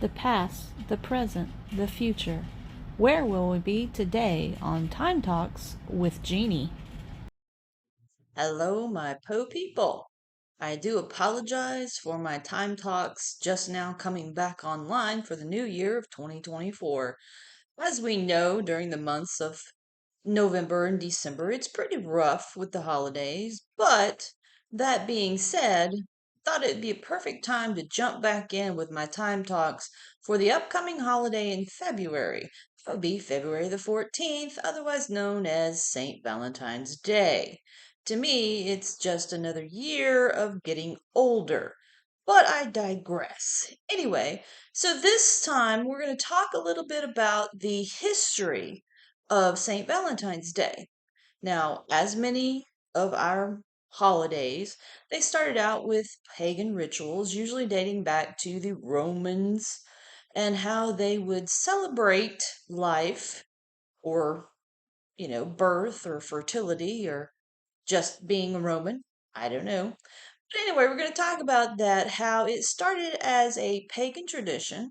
the past, the present, the future. Where will we be today on Time Talks with Jeannie? Hello, my people. I do apologize for my time talks just now coming back online for the new year of 2024. As we know, during the months of November and December, it's pretty rough with the holidays, but that being said, thought it'd be a perfect time to jump back in with my time talks for the upcoming holiday in February. It'll be February the 14th, otherwise known as St. Valentine's Day. To me, it's just another year of getting older. But I digress. Anyway, so this time we're going to talk a little bit about the history of St. Valentine's Day. Now, as many of our holidays, they started out with pagan rituals, usually dating back to the Romans, and how they would celebrate life or, birth or fertility or just being a Roman. I don't know. But anyway, we're going to talk about that, how it started as a pagan tradition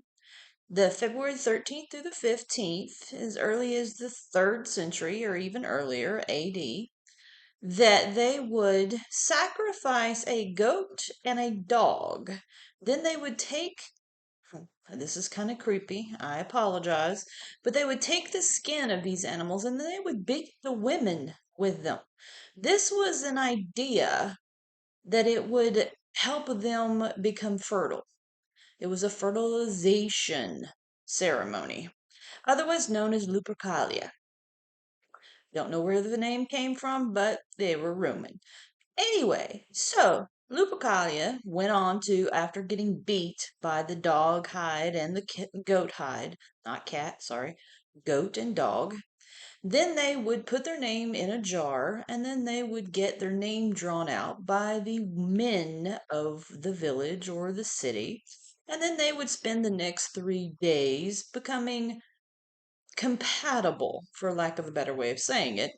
the February 13th through the 15th, as early as the 3rd century or even earlier, AD, that they would sacrifice a goat and a dog. Then they would take, this is kind of creepy, I apologize, but they would take the skin of these animals and then they would beat the women with them. This was an idea that it would help them become fertile. It was a fertilization ceremony, otherwise known as Lupercalia. Don't know where the name came from, but they were Roman. Anyway, so Lupercalia went on to, after getting beat by the dog hide and the goat hide, not cat, sorry, goat and dog, then they would put their name in a jar and then they would get their name drawn out by the men of the village or the city. And then they would spend the next 3 days becoming compatible, for lack of a better way of saying it.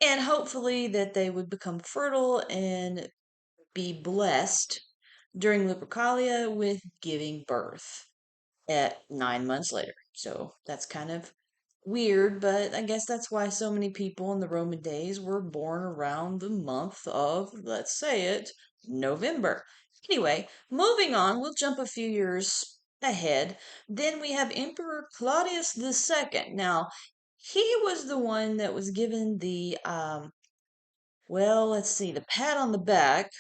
And hopefully that they would become fertile and be blessed during Lupercalia with giving birth at 9 months later. So that's kind of weird, but I guess that's why so many people in the Roman days were born around the month of, let's say it, November. Anyway, moving on, we'll jump a few years ahead. Then we have Emperor Claudius II. Now, he was the one that was given the, well, let's see, the pat on the back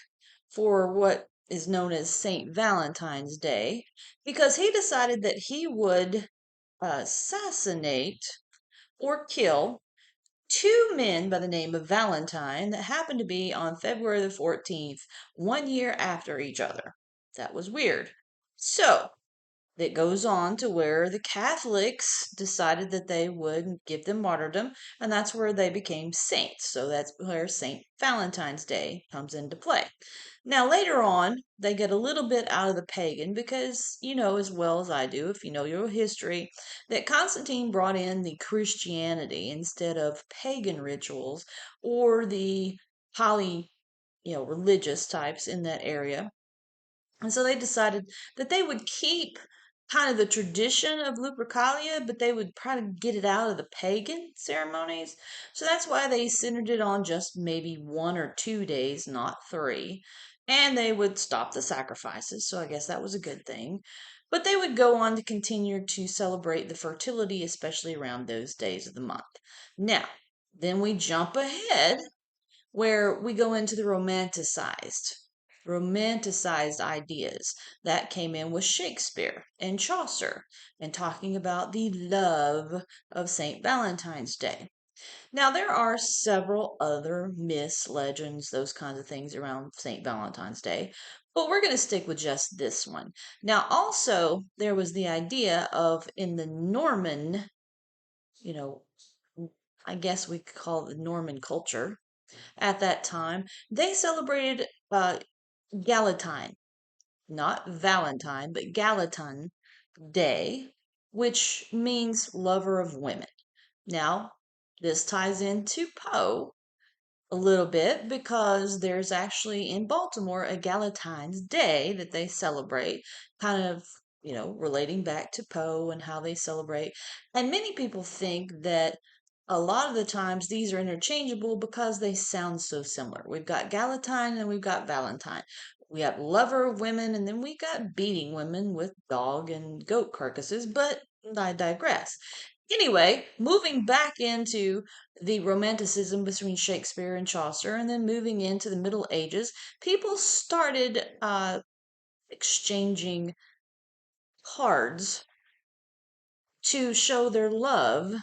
for what is known as St. Valentine's Day because he decided that he would assassinate or kill two men by the name of Valentine that happened to be on February the 14th, 1 year after each other. That was weird. So, that goes on to where the Catholics decided that they would give them martyrdom, and that's where they became saints. So that's where St. Valentine's Day comes into play. Now, later on, they get a little bit out of the pagan because you know as well as I do, if you know your history, that Constantine brought in the Christianity instead of pagan rituals or the poly, religious types in that area. And so they decided that they would keep kind of the tradition of Lupercalia, but they would try to get it out of the pagan ceremonies. So that's why they centered it on just maybe 1 or 2 days, not three. And they would stop the sacrifices. So I guess that was a good thing. But they would go on to continue to celebrate the fertility, especially around those days of the month. Now, then we jump ahead where we go into the romanticized ideas that came in with Shakespeare and Chaucer and talking about the love of St. Valentine's Day. Now, there are several other myths, legends, those kinds of things around St. Valentine's Day, but we're going to stick with just this one. Now, also, there was the idea of in the Norman, you know, I guess we could call it the Norman culture at that time, they celebrated Galentine, not Valentine, but Gallatin Day, which means lover of women. Now, this ties into Poe a little bit because there's actually in Baltimore a Galentine's Day that they celebrate, kind of relating back to Poe and how they celebrate. And many people think that a lot of the times these are interchangeable because they sound so similar. We've got Galatine and we've got Valentine. We have lover of women and then we got beating women with dog and goat carcasses, but I digress. Anyway, moving back into the romanticism between Shakespeare and Chaucer, and then moving into the Middle Ages, people started exchanging cards to show their love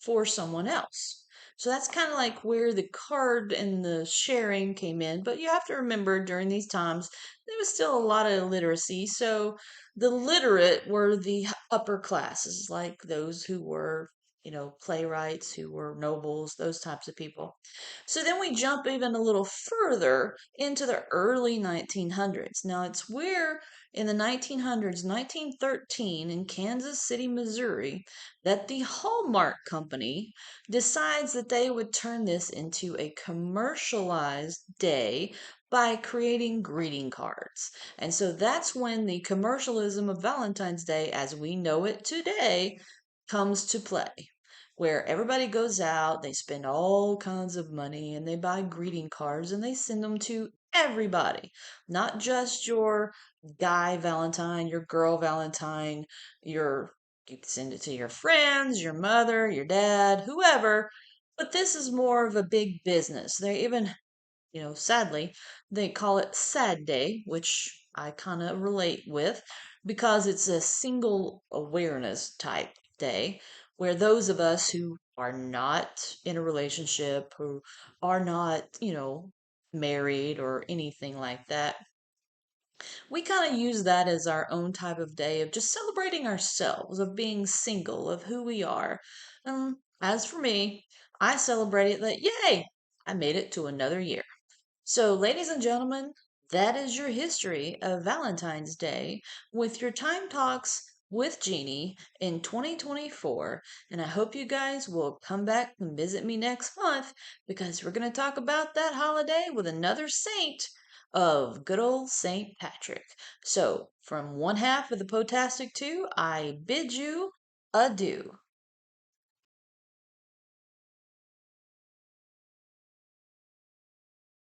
for someone else. So that's kind of like where the card and the sharing came in. But you have to remember during these times, there was still a lot of illiteracy. So the literate were the upper classes, like those who were, playwrights, who were nobles, those types of people. So then we jump even a little further into the early 1900s. Now it's where in the 1900s, 1913, in Kansas City, Missouri, that the Hallmark Company decides that they would turn this into a commercialized day by creating greeting cards. And so that's when the commercialism of Valentine's Day, as we know it today, comes to play. Where everybody goes out, they spend all kinds of money and they buy greeting cards and they send them to everybody, not just your guy Valentine, your girl Valentine, your you can send it to your friends, your mother, your dad, whoever. But this is more of a big business. They even, sadly, they call it Sad Day, which I kind of relate with because it's a single awareness type day where those of us who are not in a relationship, who are not, married or anything like that, we kind of use that as our own type of day of just celebrating ourselves, of being single, of who we are. As for me, I celebrated that, yay, I made it to another year. So, ladies and gentlemen, that is your history of Valentine's Day with your Time Talks with Jeannie in 2024. And I hope you guys will come back and visit me next month because we're going to talk about that holiday with another saint of good old St. Patrick. So, from one half of the Potastic 2, I bid you adieu.